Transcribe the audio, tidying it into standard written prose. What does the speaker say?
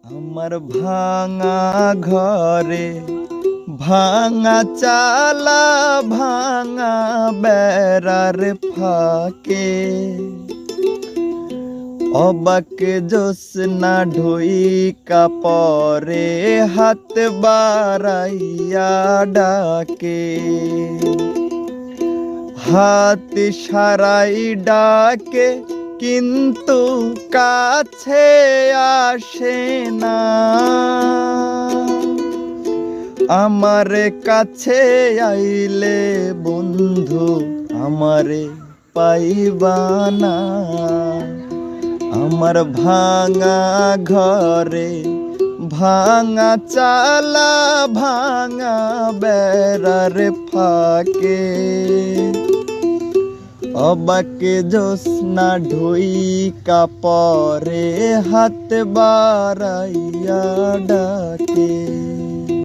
আমার ভাঙা ঘরে ভাঙা চালা ভাঙা বেড়ার ফাঁকে অবাক জোসনা ঢুইকা পরে হাত বাড়াইয়া ডাকে হাত সারাই ডাকে কিন্তু কাছে আসে না আমার কাছে আইলে বন্ধু আমারে পাইবা না আমার ভাঙা ঘরে ভাঙা চালা ভাঙা বেড়ার ফাঁকে অবাক জোসনা ঢুইকা পরে হাত বাড়াইয়া ডাকে।